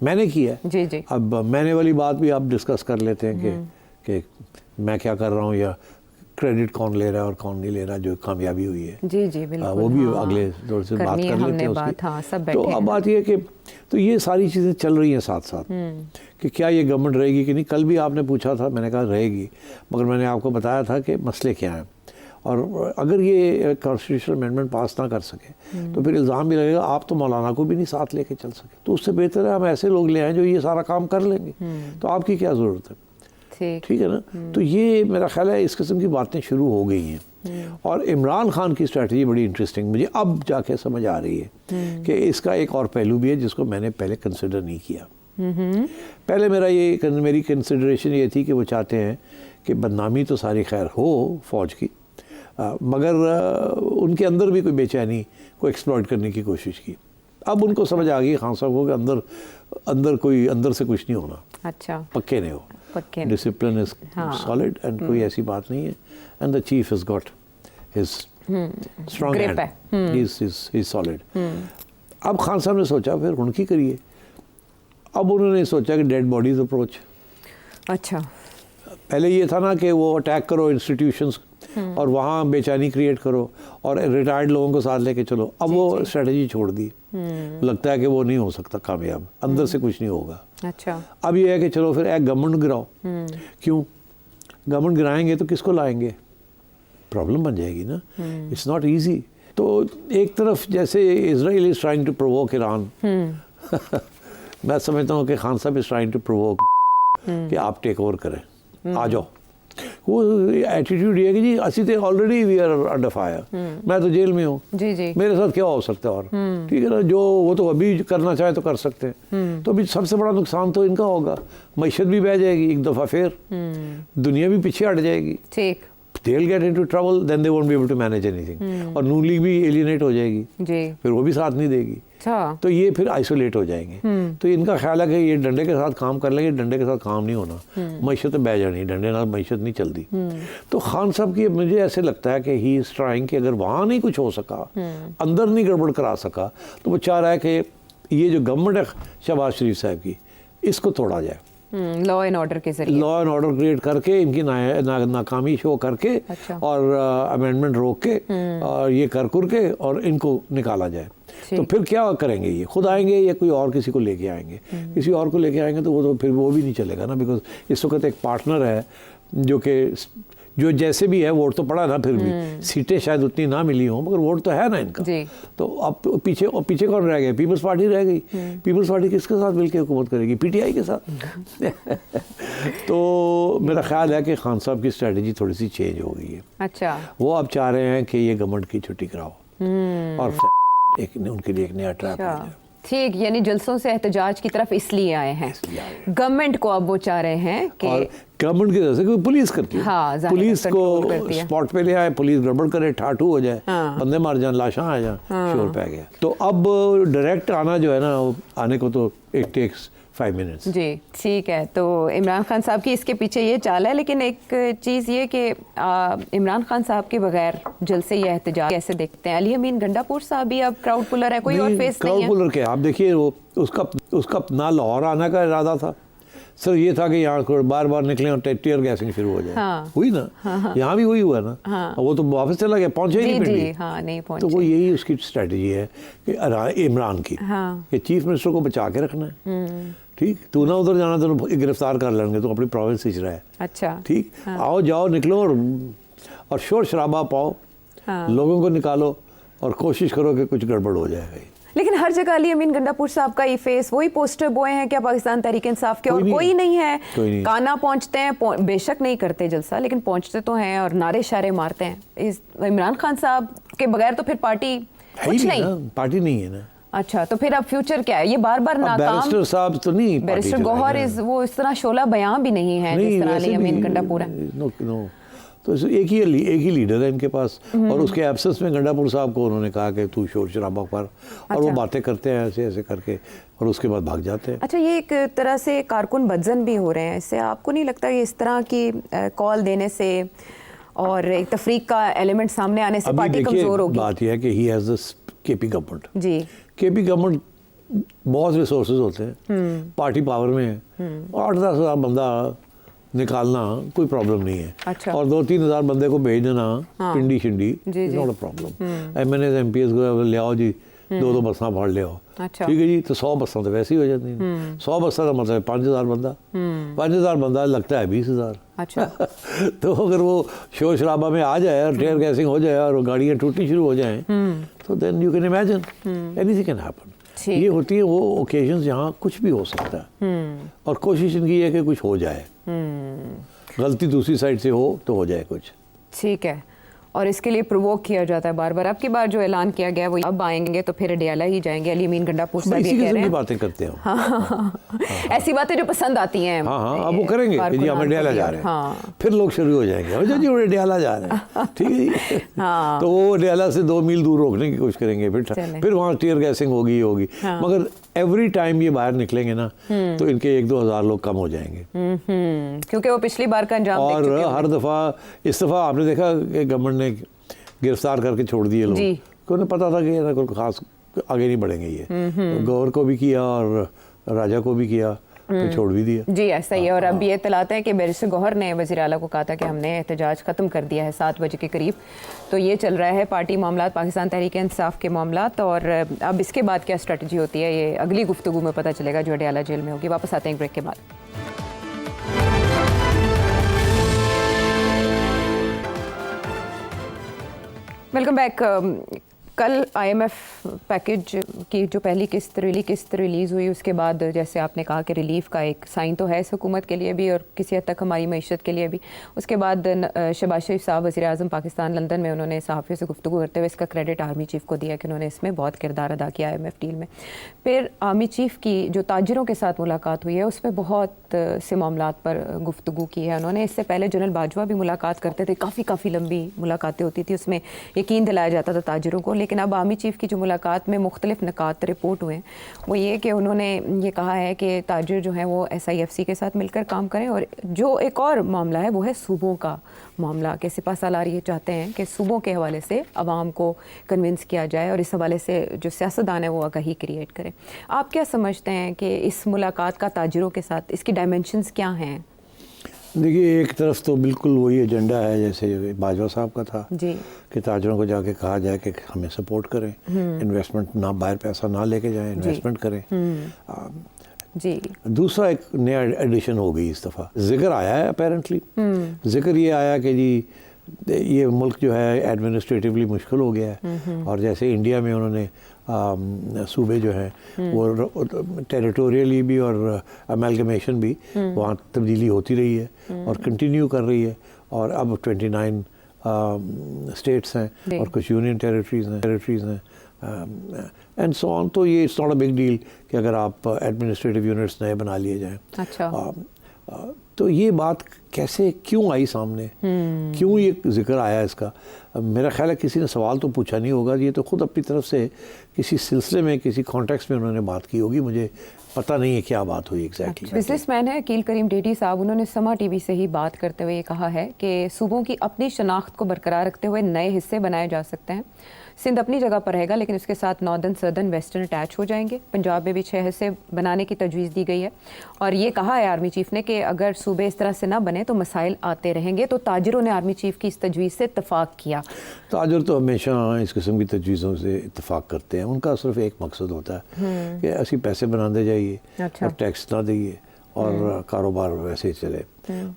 मैंने किया है। जी जी। अब मैंने वाली बात भी आप डिस्कस कर लेते हैं कि मैं क्या कर रहा हूँ या क्रेडिट कौन ले रहा है और कौन नहीं ले रहा, जो कामयाबी हुई है। जी जी बिल्कुल। वो भी अगले दौर से बात कर लेते हैं उसकी। हाँ, सब तो अब बात ये है कि तो ये सारी चीज़ें चल रही हैं साथ साथ कि क्या ये गवर्नमेंट रहेगी कि नहीं। कल भी आपने पूछा था, मैंने कहा रहेगी, मगर मैंने आपको बताया था कि मसले क्या हैं, और अगर ये कॉन्स्टिट्यूशनल अमेंडमेंट पास ना कर सके तो फिर इल्ज़ाम भी लगेगा आप तो मौलाना को भी नहीं साथ लेके चल सके। तो उससे बेहतर है हम ऐसे लोग ले आएँ जो ये सारा काम कर लेंगे, तो आपकी क्या ज़रूरत है। ठीक है ना। तो ये मेरा ख्याल है इस किस्म की बातें शुरू हो गई हैं, और इमरान खान की स्ट्रेटजी बड़ी इंटरेस्टिंग मुझे अब जाके समझ आ रही है कि इसका एक और पहलू भी है जिसको मैंने पहले कंसिडर नहीं किया। पहले मेरी कंसिडरेशन ये थी कि वो चाहते हैं कि बदनामी तो सारी खैर हो फौज की, मगर उनके अंदर भी कोई बेचैनी को एक्सप्लॉइट करने की कोशिश की। अब उनको समझ आ गई खान साहब को कि अंदर से कुछ नहीं होना। अच्छा। पक्के नहीं हो, डिसिप्लिन इज सॉलिड एंड कोई ऐसी बात नहीं है, and the chief has got his strong hand, he is solid. अब खान साहब ने सोचा फिर उनकी करिए। अब उन्होंने सोचा कि डेड बॉडीज अप्रोच। अच्छा। पहले ये था ना कि वो अटैक करो इंस्टीट्यूशंस और वहाँ बेचैनी क्रिएट करो और रिटायर्ड लोगों को साथ लेके चलो। अब वो स्ट्रेटजी छोड़ दी, लगता है कि वो नहीं हो सकता कामयाब, अंदर से कुछ नहीं होगा। अच्छा। अब ये है कि चलो फिर एक गवर्नमेंट गिराओ। क्यों गवर्नमेंट गिराएंगे तो किसको लाएंगे, प्रॉब्लम बन जाएगी ना। It's not easy. तो एक तरफ जैसे Israel is trying to provoke Iran, मैं समझता हूँ कि खान साहब इज ट्राइंग टू प्रोवोक कि आप टेक ओवर करें, आ जाओ। वो एटीट्यूड ये है कि जी असि तो already we are under fire, मैं तो जेल में हूँ, जी जी, मेरे साथ क्या हो सकता है, और ठीक है ना, जो वो तो अभी करना चाहे तो कर सकते हैं। तो अभी सबसे बड़ा नुकसान तो इनका होगा, मईशत भी बह जाएगी एक दफ़ा, फिर दुनिया भी पीछे हट जाएगी, ठीक, they'll get into trouble, then they won't be able to manage anything, और नून लीग भी एलिनेट हो जाएगी जी, फिर वो भी साथ नहीं देगी, तो ये फिर आइसोलेट हो जाएंगे। तो इनका ख्याल है कि ये डंडे के साथ काम कर लेंगे, डंडे के साथ काम नहीं होना, मईशत बह जानी, डंडे नाल मईशत नहीं चलती। तो खान साहब की मुझे ऐसे लगता है कि ही इज ट्राइंग कि अगर वहाँ नहीं कुछ हो सका, अंदर नहीं गड़बड़ करा सका, तो वो चाह रहा है कि ये जो गवर्नमेंट है शहबाज शरीफ साहब की, इसको तोड़ा जाए, लॉ एंड ऑर्डर के जरिए, लॉ एंड ऑर्डर क्रिएट करके, इनकी नाकामी शो करके, अच्छा, और अमेंडमेंट रोक के, और ये कर के और इनको निकाला जाए। तो फिर क्या करेंगे, ये खुद आएंगे या कोई और किसी को लेके आएंगे? किसी और को लेके आएंगे तो वो तो फिर वो भी नहीं चलेगा ना, बिकॉज इस वक्त एक पार्टनर है जो जैसे भी है, वोट तो पड़ा ना, फिर भी सीटें शायद उतनी ना मिली हों, मगर वोट तो है ना इनका जी। तो अब पीछे कौन रह गया? पीपल्स पार्टी रह गई। पीपल्स पार्टी किसके साथ मिलकर हुकूमत करेगी? पीटीआई के साथ। तो मेरा ख्याल है कि खान साहब की स्ट्रेटजी थोड़ी सी चेंज हो गई है। अच्छा। वो अब चाह रहे हैं कि ये गवर्नमेंट की छुट्टी कराओ और उनके लिए एक नया ट्रैप हो जाए। ठीक, यानी जलसों से एहतजाज की तरफ इसलिए आए हैं, गवर्नमेंट को अब वो चाह रहे हैं कि गवर्नमेंट की तरफ से पुलिस करती है, हाँ, पुलिस को स्पॉट पे ले आए, पुलिस गड़बड़ करे, ठाठू हो जाए, हाँ, बंदे मार जाए, लाशा आ जाए, हाँ, शोर पै गया। तो अब डायरेक्ट आना जो है ना, आने को तो इट टेक्स 5 मिनट्स जी। ठीक है, तो इमरान खान साहब की इसके पीछे ये चाल है, लेकिन एक चीज़ ये कि इमरान खान साहब के बगैर जलसे या एहतजाज कैसे देखते हैं? अली अमीन गंडापुर साहब भी अब क्राउड पुलर है, कोई और फेस नहीं है? क्राउड पुलर क्या, आप देखिए, वो उसका ना लाहौर आने का इरादा था सर, ये था कि यहाँ बार बार निकले और टीयर गैसिंग शुरू हो जाए, हाँ, हुई ना, हाँ, यहाँ भी वही हुआ ना, हाँ, वो तो वापस चला गया, पहुंचे ही नहीं पिंडी, हाँ, नहीं पहुंचे। तो वो यही उसकी स्ट्रेटजी है कि इमरान की, हाँ, कि चीफ मिनिस्टर को बचा के रखना है, ठीक, तू ना उधर जाना तो गिरफ्तार कर लेंगे, तो अपनी प्रोविंस हिच रहा है, अच्छा, ठीक, हाँ, आओ जाओ निकलो और शोर शराबा पाओ, हाँ, लोगों को निकालो और कोशिश करो कि कुछ गड़बड़ हो जाएगा। लेकिन हर जगह अली अमीन गंडापुर साहब का ये फेस, वही पोस्टर बोए हैं क्या पाकिस्तान तहरीक इंसाफ के, और कोई नहीं है। काना पहुंचते हैं, बेशक नहीं करते जलसा, लेकिन पहुंचते तो हैं और नारे शारे मारते हैं। इस इमरान खान साहब के बगैर तो फिर पार्टी कुछ नहीं, पार्टी नहीं है ना। अच्छा, तो फिर अब फ्यूचर क्या है? ये बार बार नाकाम। बैरिस्टर साहब तो नहीं, बैरिस्टर गौहर वो इस तरह शोला बयां भी नहीं है जिस तरह अली अमीन गंडापुर है। नो, तो एक ही लीडर है इनके पास, और उसके एब्सेंस में गंडापुर साहब को उन्होंने कहा कि तू शोर शराबा कर, और वो बातें करते हैं ऐसे ऐसे करके, और उसके बाद भाग जाते हैं। अच्छा, ये एक तरह से कारकुन बदजन भी हो रहे हैं, इससे आपको नहीं लगता कि इस तरह की कॉल देने से और एक तफरीक का एलिमेंट सामने आने से पार्टी कमजोर होगी? बात यह है कि he has this KP government जी, केपी गवर्नमेंट बहुत रिसोर्सेज होते हैं, पार्टी पावर में है, 8-10 हज़ार बंदा निकालना कोई प्रॉब्लम नहीं है। अच्छा। और 2-3 हज़ार बंदे को भेज देना पिंडी शिंडी is not a problem. MNAs MPs को ले आओ जी, 2-2 बसां फाड़ ले आओ, अच्छा। ठीक है जी, तो 100 बसां तो वैसे ही हो जाती हैं। 100 बसां का मतलब 5000 बंदा, 5000 बंदा लगता है 20,000। अच्छा। तो अगर वो शोर शराबा में आ जाए और टेयर गैसिंग हो जाए और गाड़ियाँ टूटनी शुरू हो जाएं, तो then you can imagine anything can happen. ये होती है वो ओकेजन्स जहाँ कुछ भी हो सकता है, और कोशिश इनकी है कि कुछ हो जाए, गलती दूसरी साइड से हो तो हो जाए कुछ। ठीक है, और इसके लिए प्रोवोक किया जाता है बार बार। अब की बार जो ऐलान किया गया वो अब आएंगे तो फिर अडियाला ही जाएंगे। अली अमीन गंडापुर साहब ये कह रहे हैं, बातें करते हैं। हाँ, ऐसी बातें जो पसंद आती हैं। हाँ, अब वो करेंगे कि जी हम अडियाला जा रहे हैं। हाँ। फिर लोग शुरू हो जाएंगे, जी अडियाला जा रहे हैं, ठीक है जी। हाँ। तो वो अडियाला से 2 मील दूर रोकने की कोशिश करेंगे, फिर वहाँ टीयर गैसिंग होगी। हाँ। मगर एवरी टाइम ये बाहर निकलेंगे ना तो इनके 1-2 हज़ार लोग कम हो जाएंगे, क्योंकि वो पिछली बार का अंजाम देख चुके हैं। और हर दफ़ा इस दफ़ा आपने देखा कि गवर्नमेंट ने गिरफ्तार करके छोड़ दिए लोग, उन्हें पता था कि ना कोई खास आगे नहीं बढ़ेंगे ये। गौर को भी किया और राजा को भी किया, तो छोड़ भी दिया। जी ऐसा ही है। और अब ये इत्तलात है कि बैरिस्टर गौहर ने वज़ीर आला को कहा था कि हमने एहतजाज ख़त्म कर दिया है 7 बजे के करीब। तो ये चल रहा है पार्टी मामलात, पाकिस्तान तहरीक इंसाफ के मामलात, और अब इसके बाद क्या स्ट्रेटजी होती है ये अगली गुफ्तगू में पता चलेगा जो अडियाला जेल में होगी। वापस आते हैं ब्रेक के बाद। Welcome back. कल IMF पैकेज की जो पहली किस्त रिलीज़ हुई, उसके बाद जैसे आपने कहा कि रिलीफ का एक साइन तो है इस हुकूमत के लिए भी और किसी हद तक हमारी मईशत के लिए भी। उसके बाद शहबाज शरीफ साहब वज़ीर आज़म पाकिस्तान लंदन में, उन्होंने सहाफ़ियों से गुफ्तगू करते हुए इसका क्रेडिट आर्मी चीफ़ को दिया कि उन्होंने इसमें बहुत किरदार अदा किया IMF डील में। फिर आर्मी चीफ़ की जो ताजिरों के साथ मुलाकात हुई है उसमें बहुत से मामलात पर गुफ्तगू की है उन्होंने। इससे पहले जनरल बाजवा भी मुलाकात करते थे, काफ़ी लंबी मुलाकातें होती थी, उसमें यकीन दिलाया जाता था ताजिरों को। लेकिन अब आर्मी चीफ़ की जो मुलाकात में मुख्तलिफ नकात रिपोर्ट हुए हैं वो ये कि उन्होंने ये कहा है कि ताजिर जो हैं वो SIFC के साथ मिलकर काम करें। और जो एक और मामला है वो है सूबों का मामला, कि सिपा सालार ये चाहते हैं कि सूबों के हवाले से आवाम को कन्विंस किया जाए और इस हवाले से जो सियासतदान है वो आगाही क्रिएट करें। आप क्या समझते हैं कि इस मुलाकात का ताजिरों के साथ इसकी डायमेंशंस क्या हैं? देखिए, एक तरफ तो बिल्कुल वही एजेंडा है जैसे बाजवा साहब का था जी, कि ताजरों को जाके कहा जाए कि हमें सपोर्ट करें, इन्वेस्टमेंट ना, बाहर पैसा ना लेके जाएं, इन्वेस्टमेंट करें। जी। दूसरा एक नया एडिशन हो गई इस दफ़ा, जिक्र आया है अपेरेंटली, जिक्र ये आया कि जी ये मुल्क जो है एडमिनिस्ट्रेटिवली मुश्किल हो गया है, और जैसे इंडिया में उन्होंने सूबे जो हैं वो टेरिटोरियली भी और अमेलगमेशन भी वहाँ तब्दीली होती रही है और कंटिन्यू कर रही है, और अब 29 स्टेट्स हैं और कुछ यूनियन टेरिटरीज़ हैं एंड सो ऑन। तो ये it's not a big deal कि अगर आप एडमिनिस्ट्रेटिव यूनिट्स नए बना लिए जाएँ। अच्छा। तो ये बात कैसे क्यों आई सामने, क्यों ये जिक्र आया इसका? मेरा ख्याल है किसी ने सवाल तो पूछा नहीं होगा, ये तो खुद अपनी तरफ से किसी सिलसिले में, किसी कॉन्टेक्स्ट में उन्होंने बात की होगी। मुझे पता नहीं है क्या बात हुई एग्जैक्टली। बिजनेसमैन है अकील करीम डेडी साहब, उन्होंने समा TV से ही बात करते हुए ये कहा है कि सूबों की अपनी शनाख्त को बरकरार रखते हुए नए हिस्से बनाए जा सकते हैं। सिंध अपनी जगह पर रहेगा लेकिन उसके साथ नॉर्दर्न, सर्दर्न, वेस्टर्न अटैच हो जाएंगे। पंजाब में भी 6 हिस्से बनाने की तजवीज़ दी गई है, और ये कहा है आर्मी चीफ़ ने कि अगर सूबे इस तरह से ना बने तो मसाइल आते रहेंगे। तो ताजिरों ने आर्मी चीफ़ की इस तजवीज़ से इत्तफाक किया। ताजिर तो हमेशा इस किस्म की तजवीज़ों से इत्तफाक करते हैं, उनका सिर्फ एक मकसद होता है कि ऐसी पैसे बनाते जाइए और टैक्स ना दिए और कारोबार वैसे ही चले।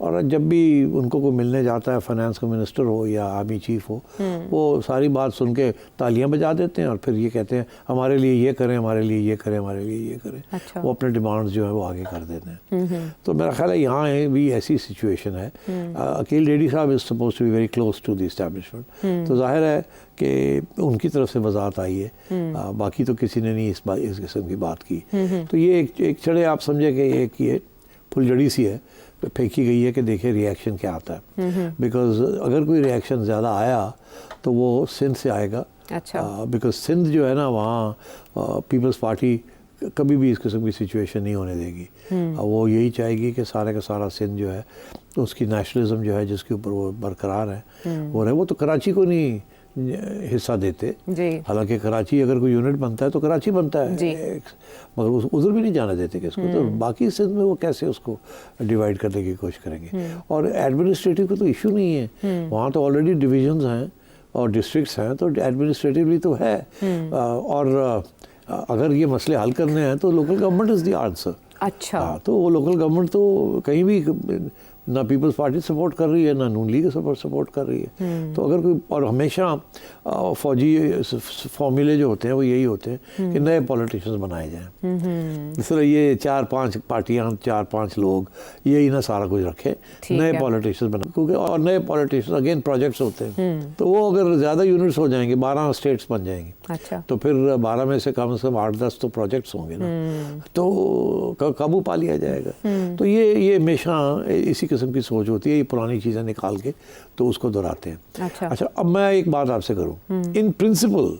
और जब भी उनको कोई मिलने जाता है, फाइनेंस का मिनिस्टर हो या आर्मी चीफ हो, वो सारी बात सुन के तालियां बजा देते हैं और फिर ये कहते हैं हमारे लिए ये करें, हमारे लिए ये करें, हमारे लिए ये करें। अच्छा। वो अपने डिमांड्स जो है वो आगे कर देते हैं। तो मेरा ख्याल है यहाँ भी ऐसी सिचुएशन है। अकील डेडी साहब is suppose to be very close to the establishment, तो जाहिर है कि उनकी तरफ से वजाहत आई है। बाकी तो किसी ने नहीं इस किस्म की बात की। तो ये एक चढ़े आप समझे कि एक ये फुलझड़ी सी है, फेंकी गई है कि देखिए रिएक्शन क्या आता है। बिकॉज अगर कोई रिएक्शन ज़्यादा आया तो वो सिंध से आएगा। अच्छा। बिकॉज सिंध जो है ना, वहाँ पीपल्स पार्टी कभी भी इस किस्म की सिचुएशन नहीं होने देगी। वो यही चाहेगी कि सारे का सारा सिंध जो है उसकी नेशनलिज्म जो है जिसके ऊपर वो बरकरार है वो रहे। वो तो कराची को नहीं हिस्सा देते, हालांकि कराची अगर कोई यूनिट बनता है तो कराची बनता है, मगर उधर भी नहीं जाने देते किसको। तो बाकी सिंध में वो कैसे उसको डिवाइड करने की कोशिश करेंगे। और एडमिनिस्ट्रेटिव का तो इशू नहीं है, वहाँ तो ऑलरेडी डिविजन्स हैं और डिस्ट्रिक्ट्स हैं, तो एडमिनिस्ट्रेटिवली तो है। और अगर ये मसले हल करने हैं तो local government is the answer. अच्छा। तो वो लोकल गवर्नमेंट तो कहीं भी ना पीपल्स पार्टी सपोर्ट कर रही है ना नून लीग सपोर्ट कर रही है। तो अगर कोई, और हमेशा फौजी फॉर्मूले जो होते हैं वो यही होते हैं कि नए पॉलिटिशियंस बनाए जाएं। इस तरह ये 4-5 पार्टियां, 4-5 लोग यही ना सारा कुछ रखे, नए पॉलिटिशियंस बनाए। क्योंकि और नए पॉलिटिशियंस अगेन प्रोजेक्ट्स होते हैं, तो वो अगर ज़्यादा यूनिट्स हो जाएंगे, 12 स्टेट्स बन जाएंगी। अच्छा। तो फिर 12 में से कम 8-10 तो प्रोजेक्ट्स होंगे ना, तो काबू पा लिया जाएगा। तो ये हमेशा इसी किस्म की सोच होती है, ये पुरानी चीज़ें निकाल के तो उसको दोहराते हैं। अच्छा, अब मैं एक बात आपसे करूं। इन प्रिंसिपल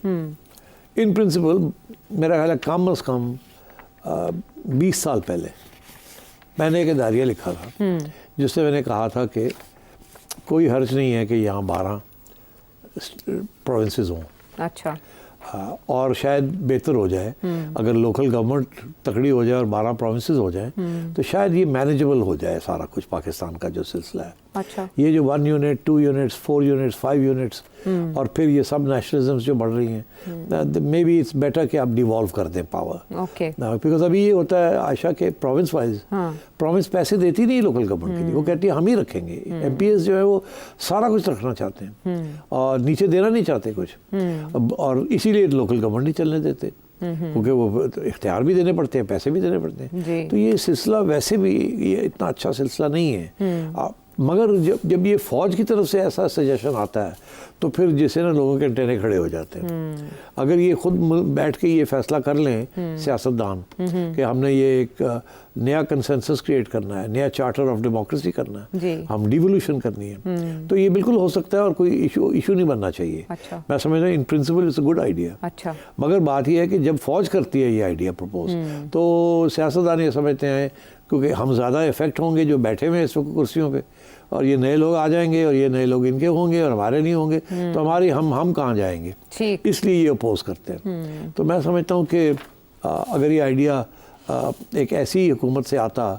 मेरा ख्याल है कम से कम 20 साल पहले मैंने एक इदारिया लिखा था जिससे मैंने कहा था कि कोई हर्ज नहीं है कि यहाँ 12 प्रोविंसेस हों। अच्छा। और शायद बेहतर हो जाए अगर लोकल गवर्नमेंट तकड़ी हो जाए और 12 प्रोविंसेस हो जाए, तो शायद ये मैनेजेबल हो जाए सारा कुछ पाकिस्तान का जो सिलसिला है। अच्छा। ये जो 1 यूनिट, 2 यूनिट्स, 4 यूनिट्स, 5 यूनिट्स और फिर ये सब नेशनलिज्म जो बढ़ रही हैं, मे बी इट्स बेटर कि आप डिवॉल्व कर दें पावर। ओके। बिकॉज अभी ये होता है आशा के प्रोविंस वाइज प्रोविंस पैसे देती नहीं लोकल गवर्नमेंट के लिए, वो कहती है हम ही रखेंगे। MPs जो है वो सारा कुछ रखना चाहते हैं और नीचे देना नहीं चाहते कुछ, और इसीलिए लोकल गवर्नमेंट नहीं चलने देते, क्योंकि वो इख्तियार भी देने पड़ते हैं, पैसे भी देने पड़ते हैं। तो ये सिलसिला वैसे भी ये इतना अच्छा सिलसिला नहीं है। मगर जब ये फौज की तरफ से ऐसा सजेशन आता है तो फिर जिससे ना लोगों के अंटेने खड़े हो जाते हैं। अगर ये खुद बैठ के ये फैसला कर लें सियासतदान कि हमने ये एक नया कंसेंसस क्रिएट करना है, नया चार्टर ऑफ डेमोक्रेसी करना है, हम डिवोल्यूशन करनी है, तो ये बिल्कुल हो सकता है और कोई इशू नहीं बनना चाहिए। अच्छा। मैं समझता हूँ in principle it's a good idea. अच्छा। मगर बात यह है कि जब फौज करती है ये आइडिया प्रपोज, तो सियासतदान ये समझते हैं क्योंकि हम ज़्यादा इफेक्ट होंगे जो बैठे हुए हैं इस वक्त कुर्सियों पे, और ये नए लोग आ जाएंगे और ये नए लोग इनके होंगे और हमारे नहीं होंगे, तो हमारी हम कहाँ जाएंगे, इसलिए ये अपोज करते हैं। तो मैं समझता हूँ कि अगर ये आइडिया एक ऐसी हुकूमत से आता,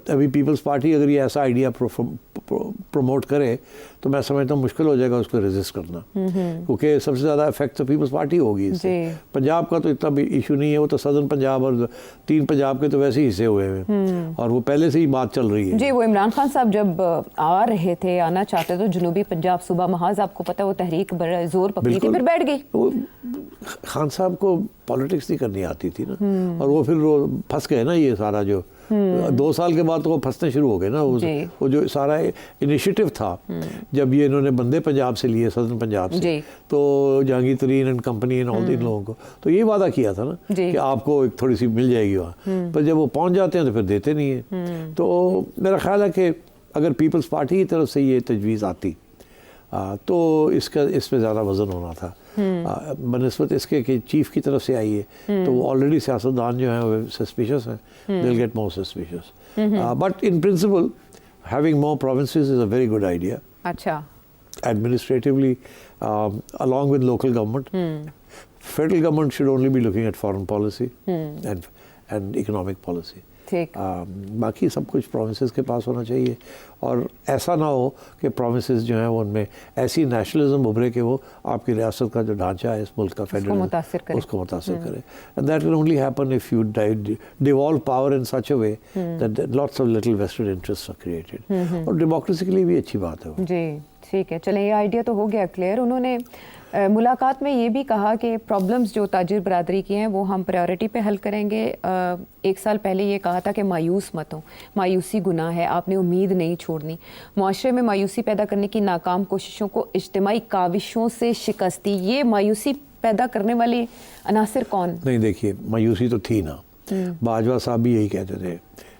अभी पीपल्स पार्टी अगर ये ऐसा आइडिया प्रमोट करे तो मैं समझता हूँ मुश्किल हो जाएगा उसको रेजिस्ट करना, क्योंकि सबसे ज़्यादा इफेक्ट तो पीपल्स पार्टी होगी इससे। पंजाब का तो इतना भी इशू नहीं है, वो तो सदर्न पंजाब और 3 पंजाब के तो वैसे ही हिस्से हुए हैं और वो पहले से ही बात चल रही है। जी, वो इमरान खान साहब जब आ रहे थे, आना चाहते तो जनूबी पंजाब सूबा महाज, आपको पता है वो तहरीक बड़ा जोर पकड़ी थी, फिर बैठ गई। खान साहब को पॉलिटिक्स नहीं करनी आती थी ना, और वो फिर फंस गए ना, ये सारा जो 2 साल के बाद तो वो फंसने शुरू हो गए ना। वो जो सारा इनिशिएटिव था जब ये इन्होंने बंदे पंजाब से लिए, सदर्न पंजाब से, तो जहांगीर तरीन and company and all in लोगों को तो ये वादा किया था ना कि आपको एक थोड़ी सी मिल जाएगी वहाँ, पर जब वो पहुँच जाते हैं तो फिर देते नहीं है। तो मेरा ख्याल है कि अगर पीपल्स पार्टी की तरफ से ये तजवीज़ आती तो इसमें ज़्यादा वज़न होना था, बनस्बत इसके कि चीफ की तरफ से आई है तो ऑलरेडी सियासतदान जो हैं वो सस्पिशियस हैं, they will get more suspicious, but in principle having more provinces is a very good idea. अच्छा। Administratively, along with local government, federal government should only be looking at foreign policy and economic policy. ठीक। बाकी सब कुछ promises के पास होना चाहिए, और ऐसा ना हो कि प्रोमिसेस जो हैं वो उनमें ऐसी नेशनलिज्म उभरे कि वो आपकी रियासत का जो ढांचा है इस मुल्क का फेडरल उसको मुतासिर करे। And that can only happen if you devolve power in such a way that lots of little vested interest are created. और डेमोक्रेसी के लिए भी अच्छी बात है वो। जी ठीक है, चलें ये आइडिया तो हो गया क्लियर। उन्होंने मुलाकात में ये भी कहा कि प्रॉब्लम्स जो ताजिर बरादरी की हैं वो हम प्रायोरिटी पे हल करेंगे। एक साल पहले ये कहा था कि मायूस मत हो, मायूसी गुनाह है, आपने उम्मीद नहीं छोड़नी। मुआशरे में मायूसी पैदा करने की नाकाम कोशिशों को इज्तिमाई काविशों से शिकस्त दी। ये मायूसी पैदा करने वाले अनासिर कौन? नहीं, देखिए मायूसी तो थी ना, बाजवा साहब भी यही कहते थे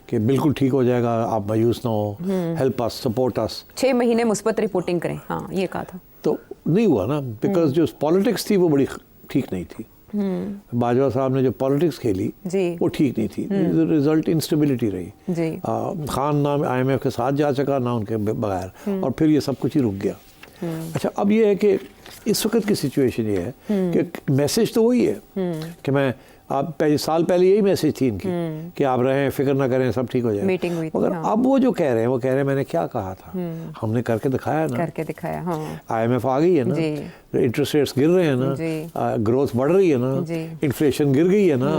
कि बिल्कुल ठीक हो जाएगा, आप मायूस ना हो, हेल्प अस, सपोर्ट अस, 6 महीने मुस्बत रिपोर्टिंग करें। हाँ ये कहा था, तो नहीं हुआ ना, बिकॉज जो पॉलिटिक्स थी वो बड़ी ठीक नहीं थी। बाजवा साहब ने जो पॉलिटिक्स खेली वो ठीक नहीं थी, रिजल्ट इंस्टेबिलिटी रही जी। खान ना IMF के साथ जा सका ना उनके बगैर, और फिर ये सब कुछ ही रुक गया। अच्छा, अब ये है कि इस वक्त की सिचुएशन ये है कि मैसेज तो वही है कि मैं आप साल पहले यही मैसेज थी इनकी कि आप रहें, फिक्र ना करें, सब ठीक हो जाएगा। मीटिंग हुई थी, मगर हाँ। अब वो जो कह रहे हैं वो कह रहे हैं मैंने क्या कहा था, हमने करके दिखाया ना, करके दिखाया। हाँ। IMF आ गई है ना, इंटरेस्ट रेट्स गिर रहे हैं ना, ग्रोथ बढ़ रही है ना, इन्फ्लेशन गिर गई है ना,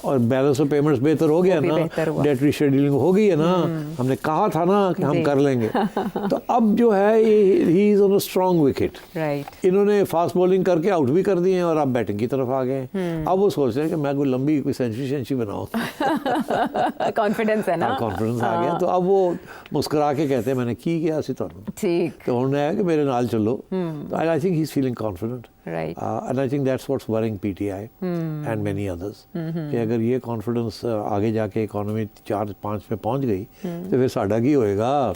और बैलेंस ऑफ पेमेंट्स बेहतर हो गया ना, डेट रीशेड्यूलिंग हो गई है ना, हमने कहा था ना कि हम कर लेंगे। तो अब जो है he is on a strong wicket. Right. इन्होंने फास्ट बॉलिंग करके आउट भी कर दिए हैं और अब बैटिंग की तरफ आ गए हैं। अब वो सोच रहे हैं कि मैं कोई लंबी कोई सेंचुरी बनाऊं। कॉन्फिडेंस है ना, कॉन्फिडेंस आ गया, तो अब वो मुस्कुरा के कहते हैं मैंने की गया सी तो ठीक। तो उन्होंने है कि मेरे नाल चलो। I think he is feeling confident, right. And I think that's what's worrying PTI and many others, कि अगर ये कॉन्फिडेंस आगे जाके इकोनॉमी 4-5 में पहुंच गई तो फिर साडा की होएगा।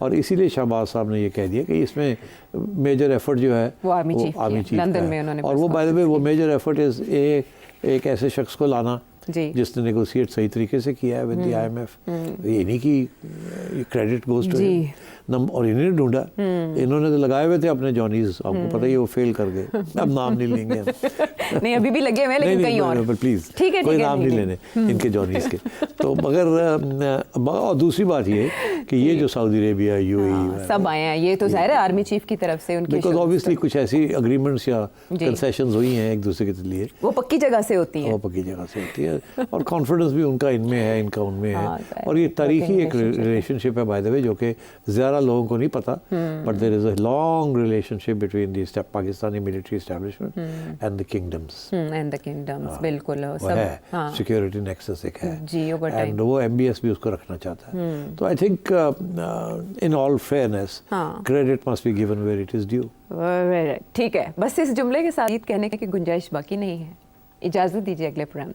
और इसीलिए शहबाज साहब ने ये कह दिया कि इसमें मेजर एफर्ट जो है वो आर्मी चीफ लंदन में उन्होंने, और वो बाय द वे वो मेजर एफर्ट इज एक ऐसे शख्स को लाना जिसने नेगोशिएट सही तरीके से किया है विद द IMF। ये नहीं कि क्रेडिट गोज टू हिम, और इन्होंने ढूंढा, इन्होंने तो लगाए हुए थे अपने जॉनीज, आपको पता ही है वो फेल कर गए। अब नाम नहीं लेंगे नहीं, अभी भी लगे हुए हैं लेकिन कहीं और, प्लीज ठीक है, कोई नाम नहीं लेने इनके जॉनीज के। तो मगर और दूसरी बात ये कि ये जो सऊदी अरेबिया, UAE सब आए हैं, ये तो जाहिर है आर्मी चीफ की तरफ से उनकी, बिकॉज ऑब्वियसली कुछ ऐसी एग्रीमेंट्स या कंसेशंस हुई हैं एक दूसरे के लिए, वो पक्की जगह से होती है, वो पक्की जगह से होती है, और कॉन्फिडेंस भी उनका इनमें है, इनका उनमें है। और ये तारीखी एक रिलेशनशिप है बाय द वे, जो कि ज़्यादा लोगों को नहीं पता, but there is a long relationship between the Pakistani military establishment and the kingdoms. बिल्कुल सब सिक्योरिटी नेक्सस एक है जी, ओवर टाइम, एंड वो MBS भी उसको रखना चाहता है। तो I think in all fairness credit must be given where it is due. ठीक है, बस इस जुमले के साथ कहने की गुंजाइश बाकी नहीं है। इजाज़त दीजिए अगले प्रोग्राम